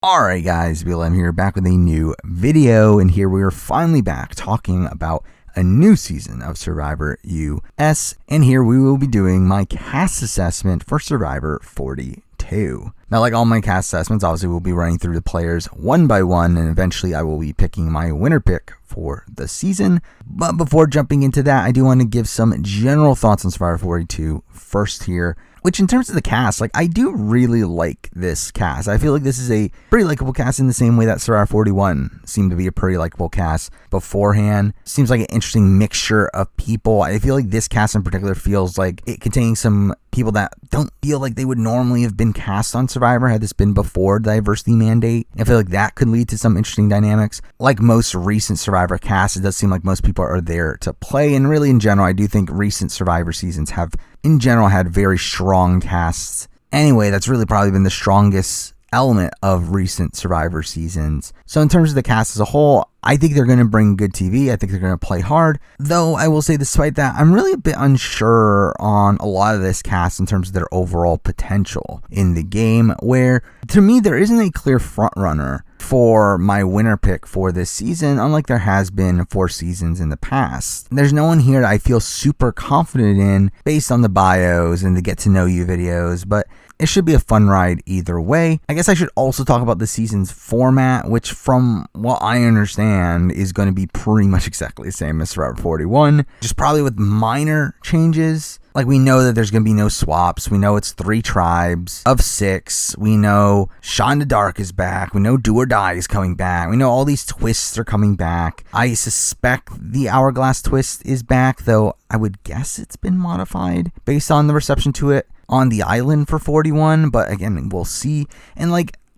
Alright guys, BLM here, back with a new video, and here we are finally back talking about a new season of Survivor US, and here we will be doing my cast assessment for Survivor 42. Now, like all my cast assessments, obviously we'll be running through the players one by one, and eventually I will be picking my winner pick for the season. But before jumping into that, I do want to give some general thoughts on Survivor 42 first here. Which, in terms of the cast, I do really like this cast. I feel like this is a pretty likable cast in the same way that Survivor 41 seemed to be a pretty likable cast beforehand. Seems like an interesting mixture of people. I feel like this cast in particular feels like it containing some people that don't feel like they would normally have been cast on Survivor had this been before the diversity mandate. I feel like that could lead to some interesting dynamics. Like most recent Survivor casts, it does seem like most people are there to play. And really, in general, I do think recent Survivor seasons have in general had very strong casts. Anyway, that's really probably been the strongest element of recent Survivor seasons. So in terms of the cast as a whole, I think they're going to bring good TV. I think they're going to play hard. Though I will say, despite that, I'm really a bit unsure on a lot of this cast in terms of their overall potential in the game, where to me there isn't a clear front runner for my winner pick for this season, unlike there has been for seasons in the past. There's no one here that I feel super confident in based on the bios and the get to know you videos, but it should be a fun ride either way. I guess I should also talk about the season's format, which from what I understand is going to be pretty much exactly the same as Survivor 41, just probably with minor changes. Like, we know that there's going to be no swaps. We know it's 3 tribes of 6. We know Shonda Dark is back. We know Do or Die is coming back. We know all these twists are coming back. I suspect the Hourglass twist is back, though I would guess it's been modified based on the reception to it on the island for 41. But again, we'll see. And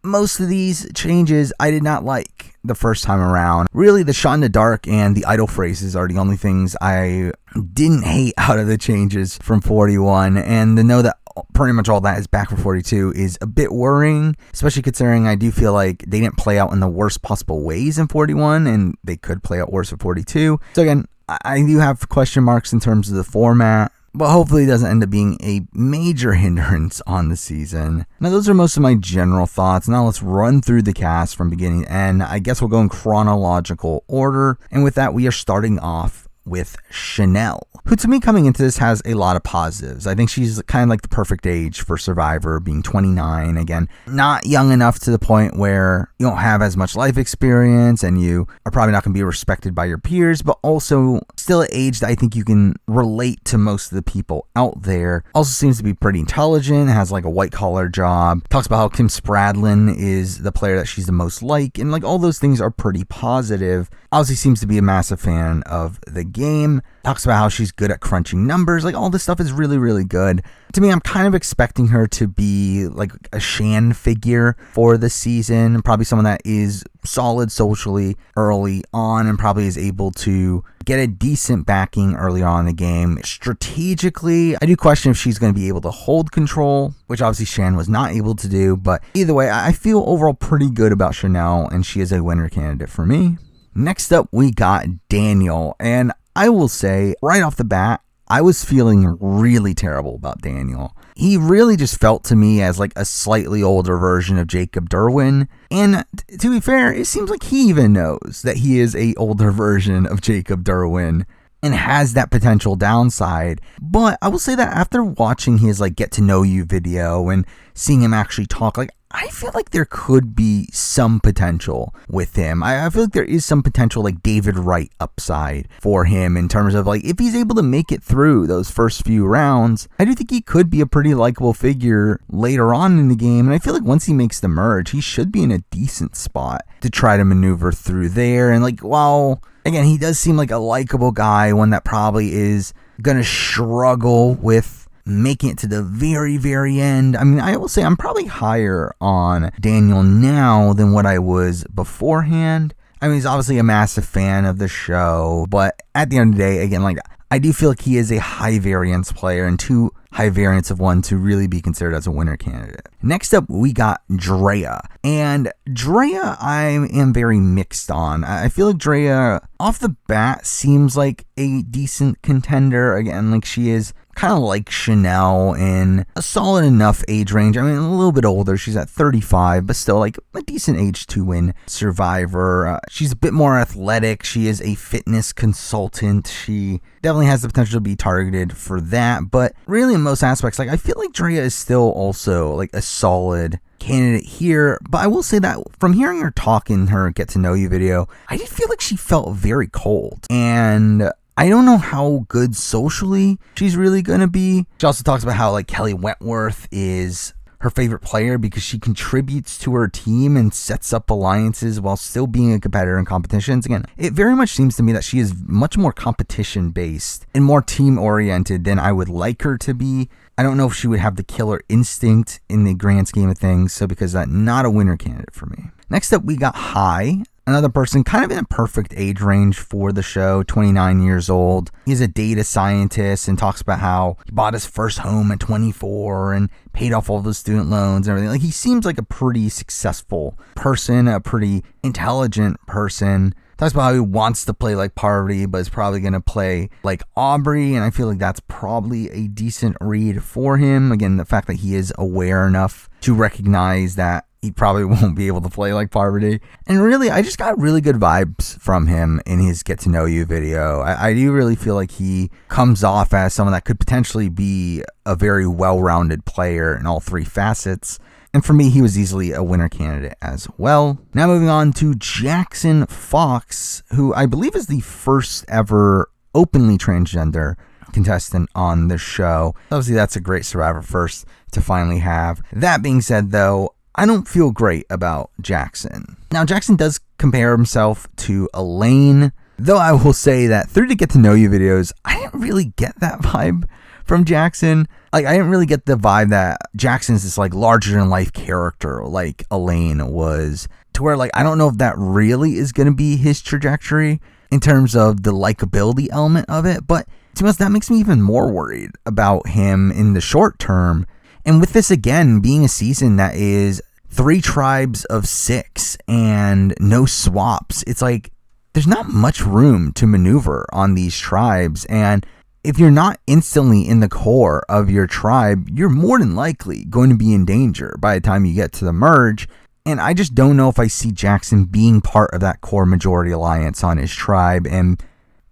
most of these changes I did not like the first time around. Really, the Shonda Dark and the idle phrases are the only things I didn't hate out of the changes from 41, and to know that pretty much all that is back for 42 is a bit worrying, especially considering I do feel like they didn't play out in the worst possible ways in 41, and they could play out worse in 42. So again, I do have question marks in terms of the format, but hopefully it doesn't end up being a major hindrance on the season. Now, those are most of my general thoughts. Now let's run through the cast from beginning to end. I guess we'll go in chronological order. And with that, we are starting off with Chanel, who to me coming into this has a lot of positives. I think she's kind of like the perfect age for Survivor, being 29. Again, not young enough to the point where you don't have as much life experience and you are probably not going to be respected by your peers, but also still at age that I think you can relate to most of the people out there. Also seems to be pretty intelligent, has like a white collar job, talks about how Kim Spradlin is the player that she's the most like, and all those things are pretty positive. Obviously seems to be a massive fan of the game, talks about how she's good at crunching numbers. All this stuff is really, really good. To me, I'm kind of expecting her to be like a Shan figure for the season, probably someone that is solid socially early on and probably is able to get a decent backing early on in the game. Strategically, I do question if she's going to be able to hold control, which obviously Shan was not able to do, but either way, I feel overall pretty good about Chanel, and she is a winner candidate for me. Next up, we got Daniel, and I will say right off the bat, I was feeling really terrible about Daniel. He really just felt to me as a slightly older version of Jacob Derwin, and to be fair, it seems like he even knows that he is a older version of Jacob Derwin and has that potential downside. But I will say that after watching his get to know you video and seeing him actually talk, I feel like there could be some potential with him. I feel like there is some potential David Wright upside for him in terms of if he's able to make it through those first few rounds. I do think he could be a pretty likable figure later on in the game, and I feel like once he makes the merge, he should be in a decent spot to try to maneuver through there. And while again, he does seem like a likable guy, one that probably is gonna struggle with making it to the very, very end. I mean, I will say I'm probably higher on Daniel now than what I was beforehand. I mean, he's obviously a massive fan of the show, but at the end of the day, again, I do feel like he is a high variance player and too high variance of one to really be considered as a winner candidate. Next up, we got Drea. And Drea, I am very mixed on. I feel like Drea, off the bat, seems like a decent contender. Again, she is kind of like Chanel in a solid enough age range. I mean, a little bit older. She's at 35, but still like a decent age to win Survivor. She's a bit more athletic. She is a fitness consultant. She definitely has the potential to be targeted for that. But really, in most aspects, like I feel like Drea is still also like a solid candidate here. But I will say that from hearing her talk in her Get to Know You video, I did feel like she felt very cold. And I don't know how good socially she's really going to be. She also talks about how like Kelly Wentworth is her favorite player because she contributes to her team and sets up alliances while still being a competitor in competitions. Again, it very much seems to me that she is much more competition based and more team oriented than I would like her to be. I don't know if she would have the killer instinct in the grand scheme of things, so because that's not a winner candidate for me. Next up, we got Hai. Another person kind of in a perfect age range for the show, 29 years old. He's a data scientist and talks about how he bought his first home at 24 and paid off all of his student loans and everything. Like, he seems like a pretty successful person, a pretty intelligent person. Talks about how he wants to play like Parvati, but is probably going to play like Aubrey, and I feel like that's probably a decent read for him. Again, the fact that he is aware enough to recognize that he probably won't be able to play like Parvati. And really, I just got really good vibes from him in his Get to Know You video. I do really feel like he comes off as someone that could potentially be a very well-rounded player in all three facets. And for me, he was easily a winner candidate as well. Now moving on to Jackson Fox, who I believe is the first ever openly transgender contestant on the show. Obviously, that's a great Survivor first to finally have. That being said, though, I don't feel great about Jackson. Now, Jackson does compare himself to Elaine, though I will say that through the Get to Know You videos, I didn't really get that vibe from Jackson. Like, I didn't really get the vibe that Jackson's this like larger than life character like Elaine was, to where like I don't know if that really is going to be his trajectory in terms of the likability element of it. But to be honest, that makes me even more worried about him in the short term. And with this, again, being a season that is 3 tribes of 6 and no swaps, it's like there's not much room to maneuver on these tribes. And if you're not instantly in the core of your tribe, you're more than likely going to be in danger by the time you get to the merge. And I just don't know if I see Jackson being part of that core majority alliance on his tribe. And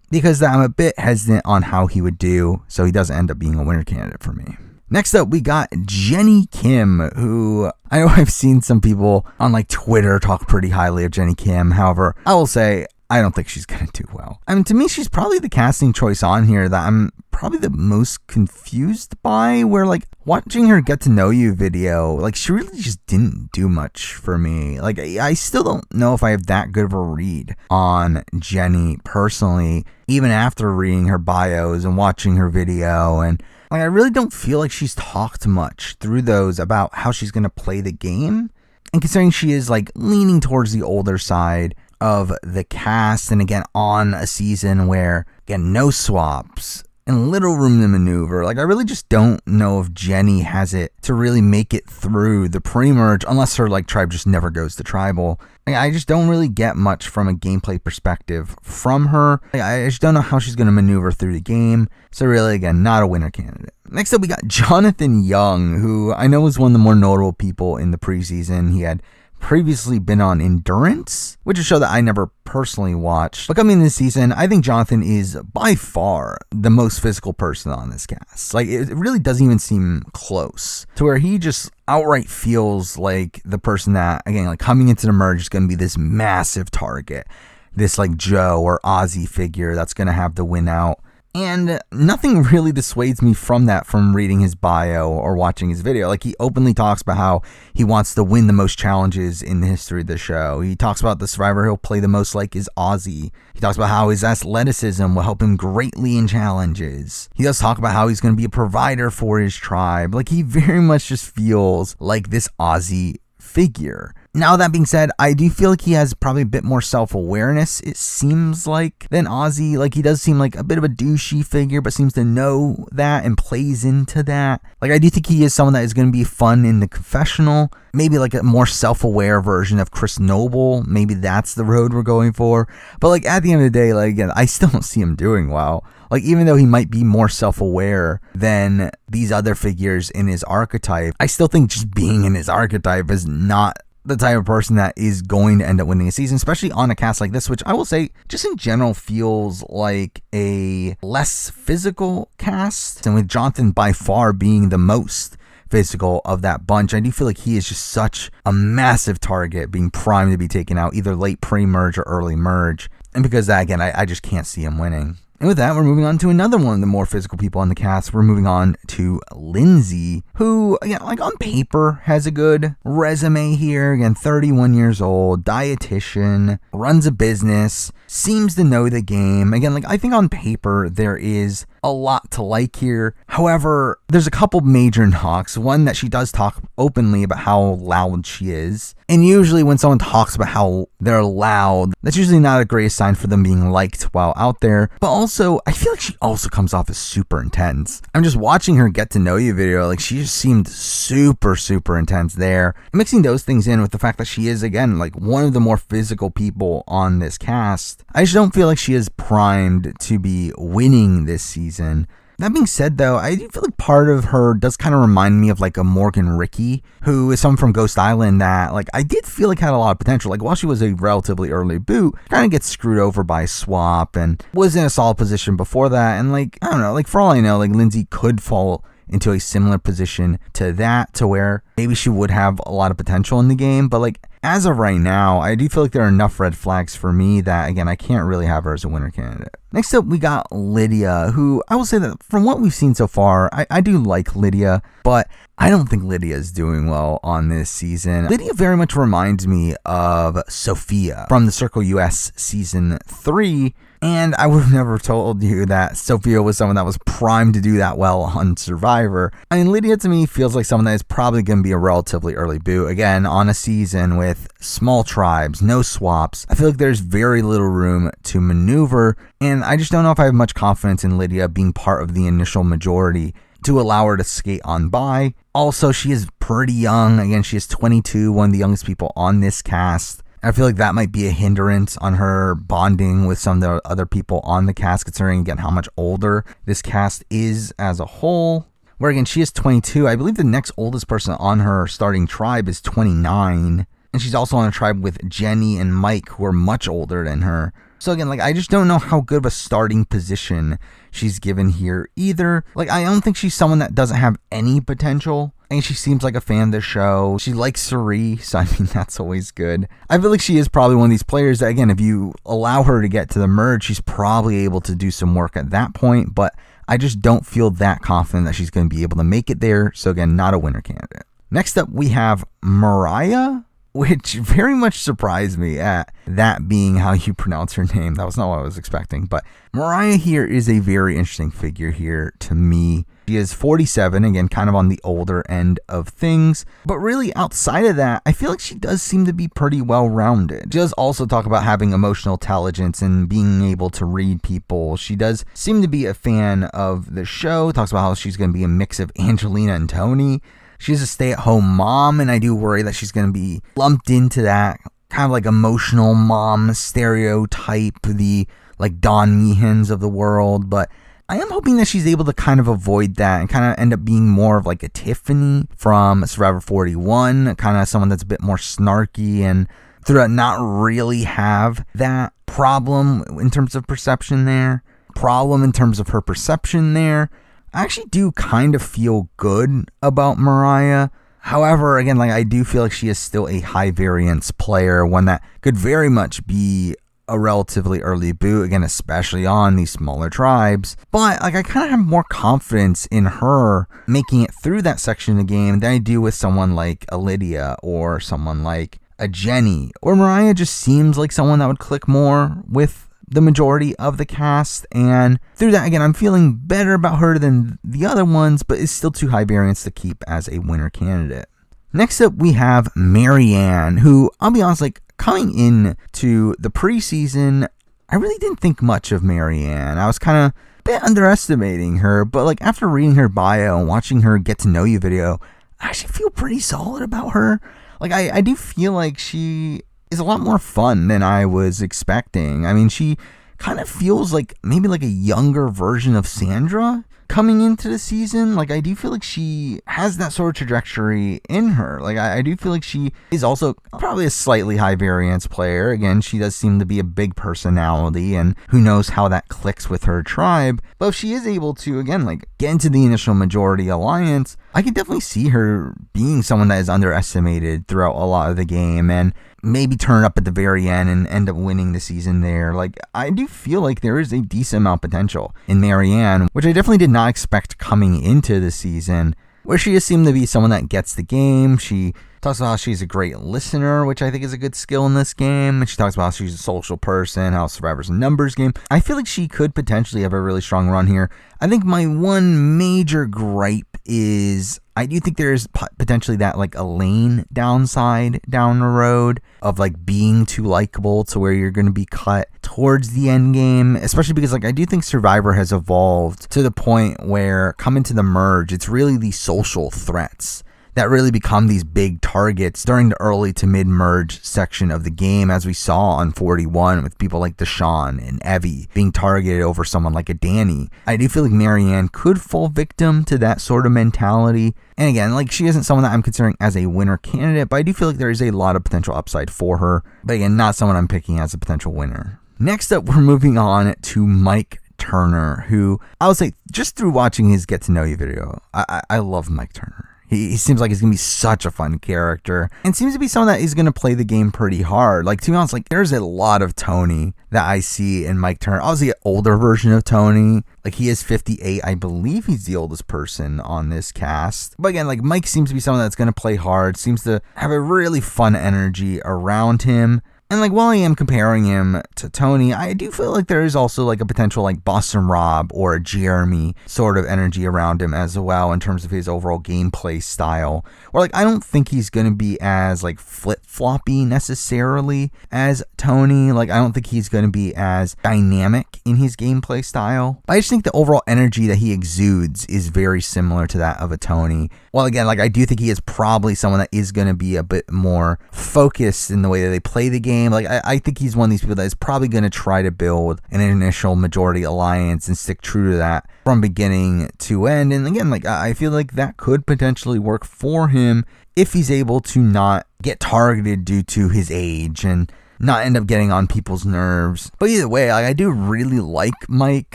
because I'm a bit hesitant on how he would do, so he doesn't end up being a winner candidate for me. Next up, we got Jenny Kim, who I know I've seen some people on like Twitter talk pretty highly of Jenny Kim. However, I will say I don't think she's going to do well. I mean, to me, she's probably the casting choice on here that I'm probably the most confused by, where like watching her Get to Know You video, like she really just didn't do much for me. Like, I still don't know if I have that good of a read on Jenny personally, even after reading her bios and watching her video. And like, I really don't feel like she's talked much through those about how she's going to play the game. And considering she is like leaning towards the older side of the cast, and again, on a season where, again, no swaps and little room to maneuver, like I really just don't know if Jenny has it to really make it through the pre-merge, unless her like tribe just never goes to tribal. I just don't really get much from a gameplay perspective from her. I just don't know how she's going to maneuver through the game. So really, again, not a winner candidate. Next up, we got Jonathan Young, who I know was one of the more notable people in the preseason. He had previously been on Endurance, which is a show that I never personally watched. But coming this season, I think Jonathan is by far the most physical person on this cast. Like, it really doesn't even seem close to where he just outright feels like the person that, again, like coming into the merge is going to be this massive target, this like Joe or Ozzy figure that's going to have the win out. And nothing really dissuades me from that from reading his bio or watching his video. Like, he openly talks about how he wants to win the most challenges in the history of the show. He talks about the survivor he'll play the most like is Ozzy. He talks about how his athleticism will help him greatly in challenges. He does talk about how he's going to be a provider for his tribe. Like, he very much just feels like this Ozzy figure. Now, that being said, I do feel like he has probably a bit more self-awareness, it seems like, than Ozzy. Like, he does seem like a bit of a douchey figure, but seems to know that and plays into that. Like, I do think he is someone that is going to be fun in the confessional. Maybe like a more self-aware version of Chris Noble. Maybe that's the road we're going for. But like, at the end of the day, like, again, I still don't see him doing well. Like, even though he might be more self-aware than these other figures in his archetype, I still think just being in his archetype is not the type of person that is going to end up winning a season, especially on a cast like this, which I will say just in general feels like a less physical cast, and with Jonathan by far being the most physical of that bunch, I do feel like he is just such a massive target, being primed to be taken out either late pre-merge or early merge, and because of that, again, I just can't see him winning. And with that, we're moving on to another one of the more physical people on the cast. We're moving on to Lindsay, who, again, like on paper, has a good resume here. Again, 31 years old, dietitian, runs a business, seems to know the game. Again, like I think on paper, there is a lot to like here. However, there's a couple major knocks. One, that she does talk openly about how loud she is. And usually when someone talks about how they're loud, that's usually not a great sign for them being liked while out there. But also, I feel like she also comes off as super intense. I'm just watching her get to know you video. Like, she just seemed super, super intense there. Mixing those things in with the fact that she is, again, like one of the more physical people on this cast, I just don't feel like she is primed to be winning this season. That being said, though, I do feel like part of her does kind of remind me of like a Morgan Ricky, who is someone from Ghost Island that like I did feel like had a lot of potential. Like, while she was a relatively early boot, kind of gets screwed over by Swap and was in a solid position before that. And like, I don't know, like for all I know, like Lindsay could fall into a similar position to that, to where maybe she would have a lot of potential in the game. But like, as of right now, I do feel like there are enough red flags for me that, again, I can't really have her as a winner candidate. Next up, we got Lydia, who I will say that from what we've seen so far, I do like Lydia, but I don't think Lydia is doing well on this season. Lydia very much reminds me of Sophia from the Circle US Season 3, and I would have never told you that Sophia was someone that was primed to do that well on Survivor. I mean, Lydia to me feels like someone that is probably going to be a relatively early boot. Again, on a season with small tribes, no swaps, I feel like there's very little room to maneuver, and I just don't know if I have much confidence in Lydia being part of the initial majority to allow her to skate on by. Also, she is pretty young. Again, she is 22, one of the youngest people on this cast. I feel like that might be a hindrance on her bonding with some of the other people on the cast, considering, again, how much older this cast is as a whole. Where, again, she is 22. I believe the next oldest person on her starting tribe is 29. And she's also on a tribe with Jenny and Mike, who are much older than her. So again, like, I just don't know how good of a starting position she's given here either. Like, I don't think she's someone that doesn't have any potential. And she seems like a fan of the show. She likes Suri, so I mean, that's always good. I feel like she is probably one of these players that, again, if you allow her to get to the merge, she's probably able to do some work at that point. But I just don't feel that confident that she's going to be able to make it there. So again, not a winner candidate. Next up, we have Mariah, which very much surprised me at that being how you pronounce her name. That was not what I was expecting. But Mariah here is a very interesting figure here to me. She is 47, again, kind of on the older end of things. But really, outside of that, I feel like she does seem to be pretty well-rounded. She does also talk about having emotional intelligence and being able to read people. She does seem to be a fan of the show. Talks about how she's going to be a mix of Angelina and Tony. She's a stay-at-home mom, and I do worry that she's going to be lumped into that kind of like emotional mom stereotype, the like Dawn Meehans of the world. But I am hoping that she's able to kind of avoid that and kind of end up being more of like a Tiffany from Survivor 41, kind of someone that's a bit more snarky and through that not really have that problem in terms of perception there. Problem in terms of her perception there. I actually do kind of feel good about Mariah. However, again, like I do feel like she is still a high variance player, one that could very much be a relatively early boot, again, especially on these smaller tribes. But like I kind of have more confidence in her making it through that section of the game than I do with someone like a Lydia or someone like a Jenny. Or Mariah just seems like someone that would click more with the majority of the cast, and through that, again, I'm feeling better about her than the other ones, but it's still too high variance to keep as a winner candidate. Next up, we have Marianne, who, I'll be honest, like, coming into the preseason, I really didn't think much of Marianne. I was kind of a bit underestimating her, but, like, after reading her bio and watching her get to know you video, I actually feel pretty solid about her. Like, I do feel like she is a lot more fun than I was expecting. I mean, she kind of feels like maybe like a younger version of Sandra coming into the season. Like, I do feel like she has that sort of trajectory in her. Like, I do feel like she is also probably a slightly high variance player. Again, she does seem to be a big personality, and who knows how that clicks with her tribe. But if she is able to, again, like, get into the initial majority alliance, I can definitely see her being someone that is underestimated throughout a lot of the game, and maybe turn up at the very end and end up winning the season there. Like, I do feel like there is a decent amount of potential in Marianne, which I definitely did not expect coming into the season, where she just seemed to be someone that gets the game. She talks about how she's a great listener, which I think is a good skill in this game. And she talks about how she's a social person, how Survivor's a numbers game. I feel like she could potentially have a really strong run here. I think my one major gripe is I do think there's potentially that, like, Elaine downside down the road of, like, being too likable to where you're going to be cut towards the end game, especially because, like, I do think Survivor has evolved to the point where coming to the merge, it's really these social threats that really become these big targets during the early to mid-merge section of the game, as we saw on 41 with people like Deshaun and Evie being targeted over someone like a Danny. I do feel like Marianne could fall victim to that sort of mentality. And again, like, she isn't someone that I'm considering as a winner candidate, but I do feel like there is a lot of potential upside for her. But again, not someone I'm picking as a potential winner. Next up, we're moving on to Mike Turner, who I would say, just through watching his Get to Know You video, I love Mike Turner. He seems like he's going to be such a fun character, and seems to be someone that is going to play the game pretty hard. Like, to be honest, like, there's a lot of Tony that I see in Mike Turner. Obviously, an older version of Tony. Like, he is 58. I believe he's the oldest person on this cast. But again, like, Mike seems to be someone that's going to play hard, seems to have a really fun energy around him. And, like, while I am comparing him to Tony, I do feel like there is also, like, a potential, like, Boston Rob or a Jeremy sort of energy around him as well in terms of his overall gameplay style. Or, like, I don't think he's going to be as, like, flip-floppy necessarily as Tony. Like, I don't think he's going to be as dynamic in his gameplay style. But I just think the overall energy that he exudes is very similar to that of a Tony. While, again, like, I do think he is probably someone that is going to be a bit more focused in the way that they play the game. Like, I think he's one of these people that is probably going to try to build an initial majority alliance and stick true to that from beginning to end. And again, like, I feel like that could potentially work for him if he's able to not get targeted due to his age and not end up getting on people's nerves. But either way, like, I do really like Mike.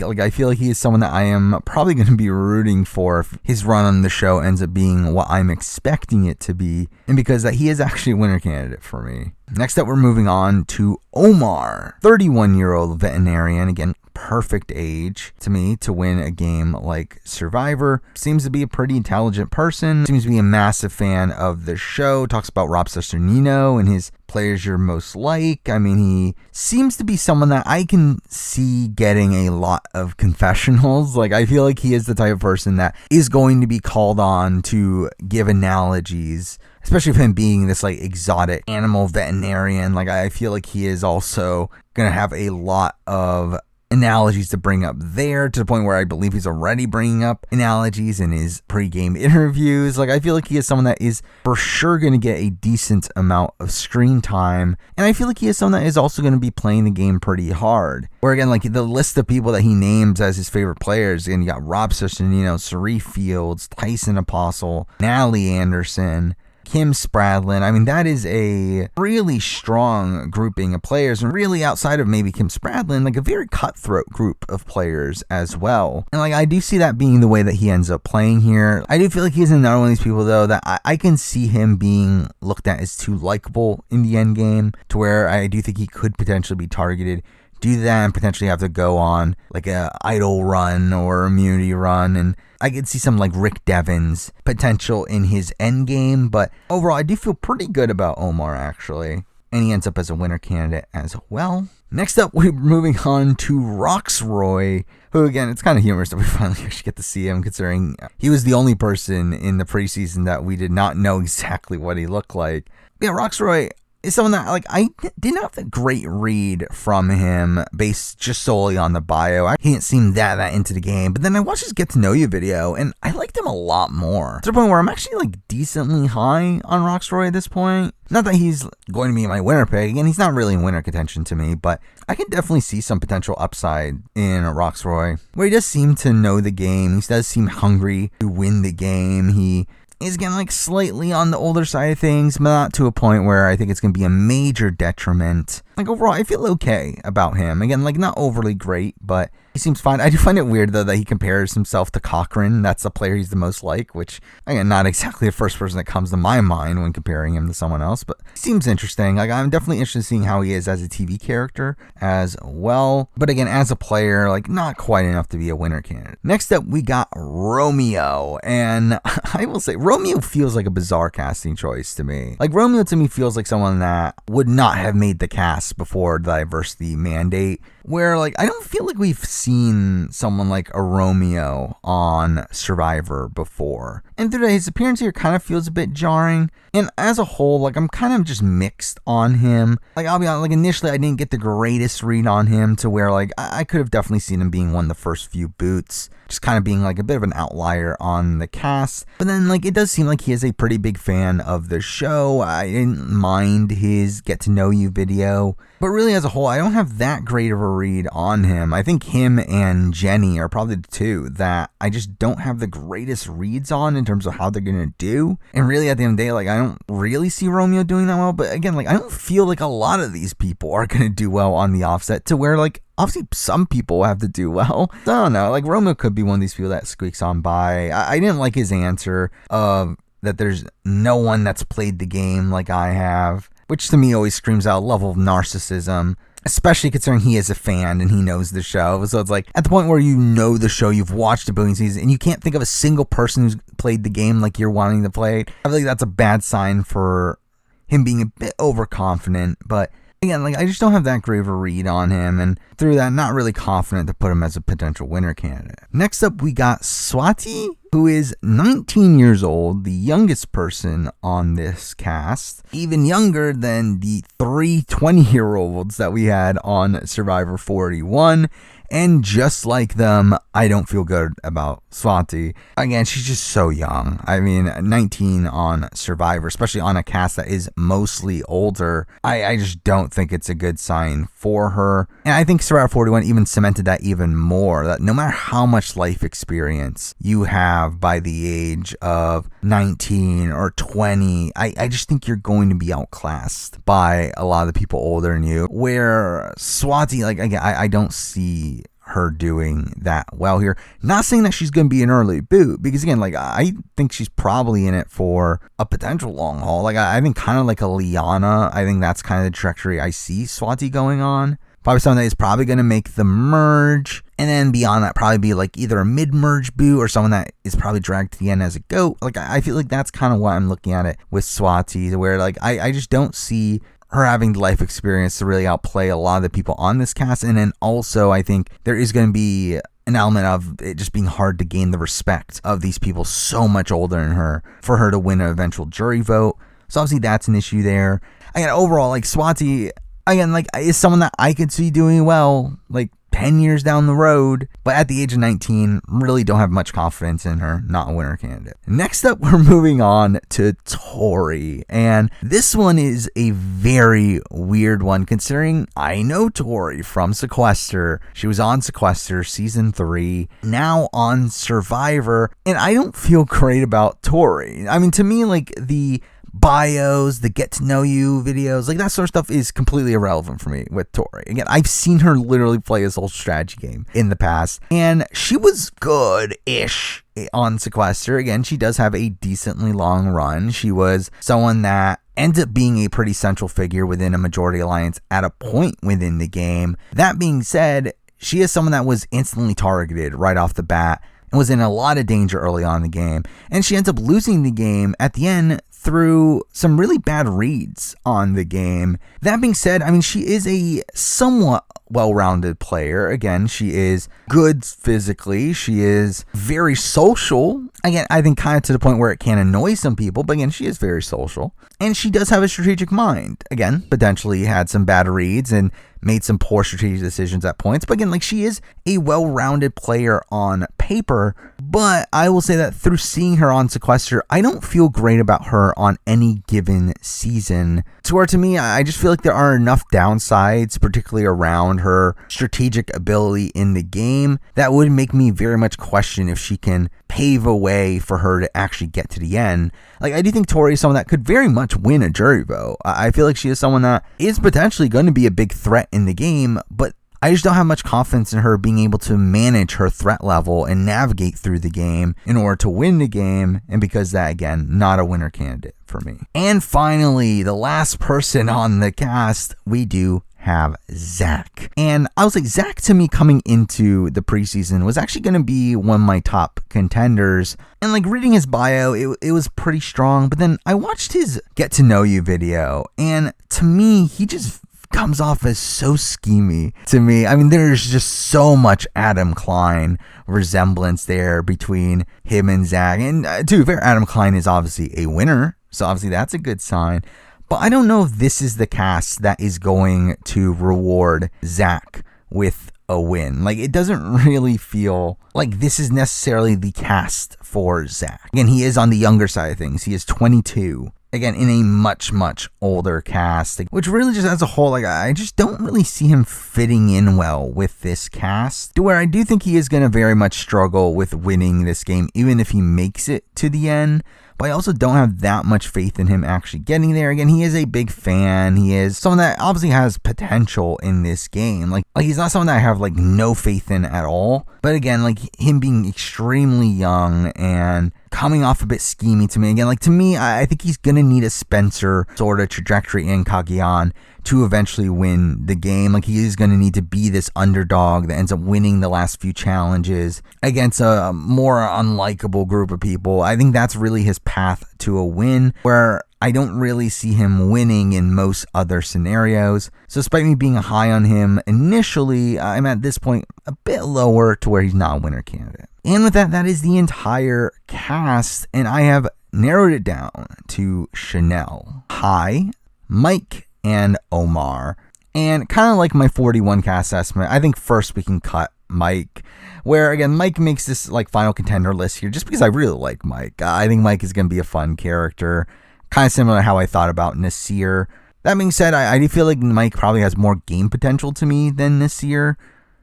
Like, I feel like he is someone that I am probably going to be rooting for if his run on the show ends up being what I'm expecting it to be, and because that he is actually a winner candidate for me. Next up, we're moving on to Omar, 31-year-old veterinarian. Again, perfect age to me to win a game like Survivor. Seems to be a pretty intelligent person. Seems to be a massive fan of the show. Talks about Rob Cesternino and his players you're most like. I mean, he seems to be someone that I can see getting a lot of confessionals. Like, I feel like he is the type of person that is going to be called on to give analogies, especially with him being this, like, exotic animal veterinarian. Like, I feel like he is also going to have a lot of analogies to bring up there, to the point where I believe he's already bringing up analogies in his pre-game interviews. Like, I feel like he is someone that is for sure going to get a decent amount of screen time, and I feel like he is someone that is also going to be playing the game pretty hard. Where again, like, the list of people that he names as his favorite players, and you got Rob Cesternino, Sari Fields, Tyson Apostle, Natalie Anderson, Kim Spradlin. I mean, that is a really strong grouping of players, and really outside of maybe Kim Spradlin, like, a very cutthroat group of players as well. And, like, I do see that being the way that he ends up playing here. I do feel like he's another one of these people, though, that I can see him being looked at as too likable in the end game, to where I do think he could potentially be targeted, do that, and potentially have to go on like a idol run or immunity run. And I could see some, like, Rick Devens potential in his end game. But overall, I do feel pretty good about Omar, actually. and he ends up as a winner candidate as well. Next up, we're moving on to Roxroy, who, again, it's kind of humorous that we finally actually get to see him, considering he was the only person in the preseason that we did not know exactly what he looked like. Yeah, Roxroy is someone that, like, I didn't have a great read from him based just solely on the bio. He didn't seem that into the game, but then I watched his Get to Know You video, and I liked him a lot more, to the point where I'm actually, like, decently high on Roxroy at this point. Not that he's going to be my winner pick. Again, he's not really in winner contention to me, but I can definitely see some potential upside in Roxroy, where he does seem to know the game. He does seem hungry to win the game. He is, again, like, slightly on the older side of things, but not to a point where I think it's going to be a major detriment. Like, overall, I feel okay about him. Again, like, not overly great, but he seems fine. I do find it weird, though, that he compares himself to Cochran. That's the player he's the most like, which, again, not exactly the first person that comes to my mind when comparing him to someone else, but he seems interesting. Like, I'm definitely interested in seeing how he is as a TV character as well. But again, as a player, like, not quite enough to be a winner candidate. Next up, we got Romeo, and I will say, Romeo feels like a bizarre casting choice to me. Like, Romeo to me feels like someone that would not have made the cast before the diversity mandate, where, like, I don't feel like we've seen someone like a Romeo on Survivor before. And through his appearance here kind of feels a bit jarring. And as a whole, like, I'm kind of just mixed on him. Like, I'll be honest, like, initially I didn't get the greatest read on him, to where, like, I could have definitely seen him being one of the first few boots, just kind of being, like, a bit of an outlier on the cast. But then, like, it does seem like he is a pretty big fan of the show. I didn't mind his Get to Know You video. But really, as a whole, I don't have that great of a read on him. I think him and Jenny are probably the two that I just don't have the greatest reads on in terms of how they're going to do. And really, at the end of the day, like, I don't really see Romeo doing that well. But again, like, I don't feel like a lot of these people are going to do well on the offset, to where, like, obviously some people have to do well. I don't know. Like, Romeo could be one of these people that squeaks on by. I didn't like his answer of that there's no one that's played the game like I have, which to me always screams out a level of narcissism, especially considering he is a fan and he knows the show. So it's like, at the point where you know the show, you've watched a billion seasons, and you can't think of a single person who's played the game like you're wanting to play it. I feel like that's a bad sign for him being a bit overconfident. But again, like, I just don't have that great of a read on him, and through that, not really confident to put him as a potential winner candidate. Next up, we got Swati, who is 19 years old, the youngest person on this cast, even younger than the 3 20-year-olds that we had on Survivor 41. And just like them, I don't feel good about Swati. Again, she's just so young. I mean, 19 on Survivor, especially on a cast that is mostly older. I just don't think it's a good sign for her. And I think Survivor 41 even cemented that even more, that no matter how much life experience you have by the age of 19 or 20, I just think you're going to be outclassed by a lot of the people older than you. Where Swati, like, again, I don't see her doing that well here. Not saying that she's going to be an early boot, because again, like, I think she's probably in it for a potential long haul. Like, I think kind of like a Liana, I think that's kind of the trajectory I see Swati going on. Probably someone that is probably going to make the merge, and then beyond that, probably be like either a mid-merge boot or someone that is probably dragged to the end as a GOAT. Like, I feel like that's kind of what I'm looking at it with Swati, where, like, I just don't see her having the life experience to really outplay a lot of the people on this cast. And then also, I think there is going to be an element of it just being hard to gain the respect of these people so much older than her for her to win an eventual jury vote. So obviously that's an issue there. Again, overall, like, Swati, again, like, is someone that I could see doing well, like, 10 years down the road, but at the age of 19, really don't have much confidence in her. Not a winner candidate. Next up, we're moving on to Tori, and this one is a very weird one, considering I know Tori from Sequester. She was on Sequester season 3, now on Survivor, and I don't feel great about Tori. I mean, to me, like, the bios, the get to know you videos, like, that sort of stuff is completely irrelevant for me with Tori. Again, I've seen her literally play this whole strategy game in the past, and she was good-ish on Sequester. Again, she does have a decently long run. She was someone that ends up being a pretty central figure within a majority alliance at a point within the game. That being said, she is someone that was instantly targeted right off the bat and was in a lot of danger early on in the game, and she ends up losing the game at the end through some really bad reads on the game. That being said, I mean, she is a somewhat well-rounded player. Again, she is good physically. She is very social. Again, I think kind of to the point where it can annoy some people, but again, she is very social. And she does have a strategic mind. Again, potentially had some bad reads and made some poor strategic decisions at points. But again, like, she is a well-rounded player on paper. But I will say that through seeing her on Sequester, I don't feel great about her on any given season. To where, to me, I just feel like there are enough downsides, particularly around her strategic ability in the game, that would make me very much question if she can pave a way for her to actually get to the end. Like, I do think Tori is someone that could very much win a jury vote. I feel like she is someone that is potentially going to be a big threat in the game, but I just don't have much confidence in her being able to manage her threat level and navigate through the game in order to win the game, and because that, again, not a winner candidate for me. And finally, the last person on the cast, we do have Zach. And I was like, Zach, to me, coming into the preseason, was actually going to be one of my top contenders. And like, reading his bio, it was pretty strong. But then I watched his Get to Know You video, and to me, he just comes off as so schemy to me. I mean, there's just so much Adam Klein resemblance there between him and Zach. And to be fair, Adam Klein is obviously a winner, so obviously that's a good sign. But I don't know if this is the cast that is going to reward Zach with a win. Like, it doesn't really feel like this is necessarily the cast for Zach. Again, he is on the younger side of things. He is 22. Again, in a much, much older cast, which really just as a whole, like, I just don't really see him fitting in well with this cast, to where I do think he is going to very much struggle with winning this game, even if he makes it to the end. But I also don't have that much faith in him actually getting there. Again, he is a big fan. He is someone that obviously has potential in this game. Like he's not someone that I have like no faith in at all. But again, like, him being extremely young and coming off a bit schemy to me. Again, like, to me, I think he's going to need a Spencer sort of trajectory in Cagayan to eventually win the game. Like, he is going to need to be this underdog that ends up winning the last few challenges against a more unlikable group of people. I think that's really his path to a win, where I don't really see him winning in most other scenarios. So despite me being high on him initially, I'm at this point a bit lower to where he's not a winner candidate. And with that, that is the entire cast, and I have narrowed it down to Chanel, Hai, Mike, and Omar. And kind of like my 41 cast estimate, I think first we can cut Mike, where again, Mike makes this like final contender list here just because I really like Mike. I think Mike is going to be a fun character, kind of similar to how I thought about Nasir. That being said, I do feel like Mike probably has more game potential to me than Nasir,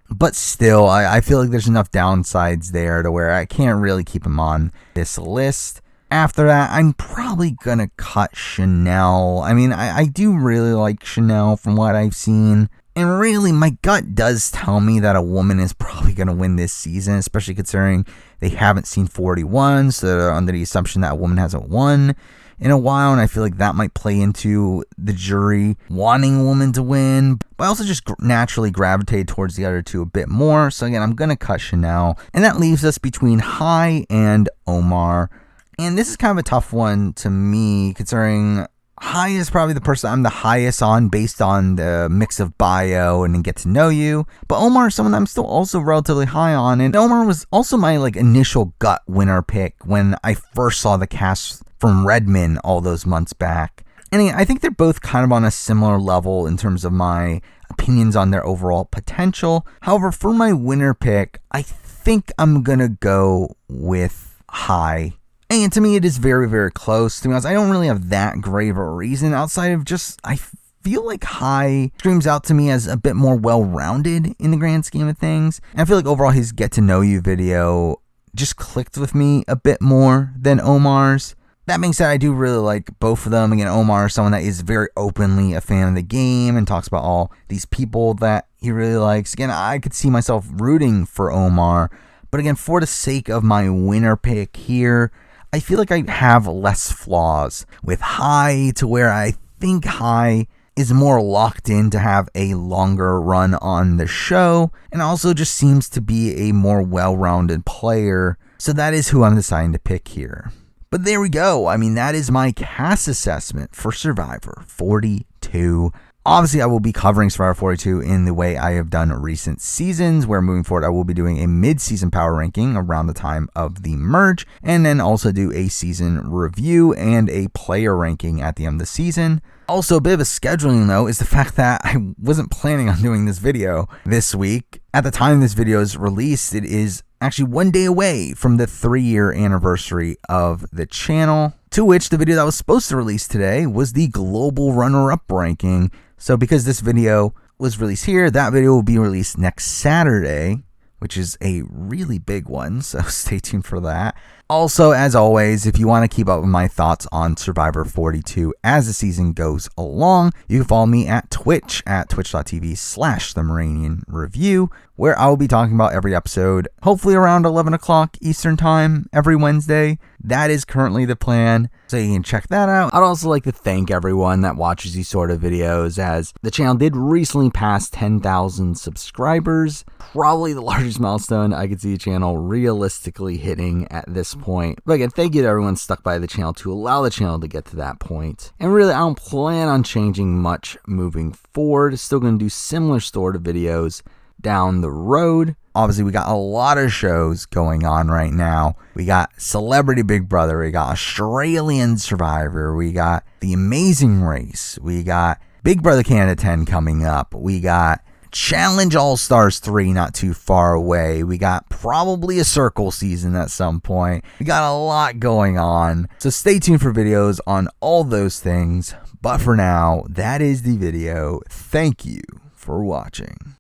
but still, I feel like there's enough downsides there to where I can't really keep him on this list. After that, I'm probably going to cut Chanel. I mean, I do really like Chanel from what I've seen. And really, my gut does tell me that a woman is probably going to win this season, especially considering they haven't seen 41, so they're under the assumption that a woman hasn't won in a while, and I feel like that might play into the jury wanting a woman to win. But I also just naturally gravitated towards the other two a bit more. So again, I'm going to cut Chanel. And that leaves us between Hai and Omar. And this is kind of a tough one to me, considering Hai is probably the person I'm the highest on based on the mix of bio and Get to Know You. But Omar is someone I'm still also relatively high on. And Omar was also my like initial gut winner pick when I first saw the cast from Redmond all those months back. And I think they're both kind of on a similar level in terms of my opinions on their overall potential. However, for my winner pick, I think I'm going to go with Hai. And to me, it is very, very close. To be honest, I don't really have that great of a reason outside of just, I feel like Hai screams out to me as a bit more well-rounded in the grand scheme of things. And I feel like overall his Get to Know You video just clicked with me a bit more than Omar's. That being said, I do really like both of them. Again, Omar is someone that is very openly a fan of the game and talks about all these people that he really likes. Again, I could see myself rooting for Omar. But again, for the sake of my winner pick here, I feel like I have less flaws with Hai, to where I think Hai is more locked in to have a longer run on the show, and also just seems to be a more well-rounded player. So that is who I'm deciding to pick here. But there we go. I mean, that is my cast assessment for Survivor 42. Obviously, I will be covering Survivor 42 in the way I have done recent seasons, where moving forward, I will be doing a mid-season power ranking around the time of the merge, and then also do a season review and a player ranking at the end of the season. Also, a bit of a scheduling note is the fact that I wasn't planning on doing this video this week. At the time this video is released, it is actually 1 day away from the 3-year anniversary of the channel, to which the video that was supposed to release today was the global runner-up ranking. So because this video was released here, that video will be released next Saturday, which is a really big one, so stay tuned for that. Also, as always, if you want to keep up with my thoughts on Survivor 42 as the season goes along, you can follow me at Twitch, at twitch.tv/TheMarianne where I will be talking about every episode, hopefully around 11 o'clock Eastern Time every Wednesday. That is currently the plan, so you can check that out. I'd also like to thank everyone that watches these sort of videos, as the channel did recently pass 10,000 subscribers. Probably the largest milestone I could see the channel realistically hitting at this point. But again, thank you to everyone stuck by the channel to allow the channel to get to that point. And really, I don't plan on changing much moving forward. Still going to do similar sort of videos down the road. Obviously, we got a lot of shows going on right now. We got Celebrity Big Brother, we got Australian Survivor, we got The Amazing Race, we got Big Brother Canada 10 coming up, we got Challenge All-Stars 3 not too far away, we got probably a Circle season at some point. We got a lot going on, so stay tuned for videos on all those things. But for now, that is the video. Thank you for watching.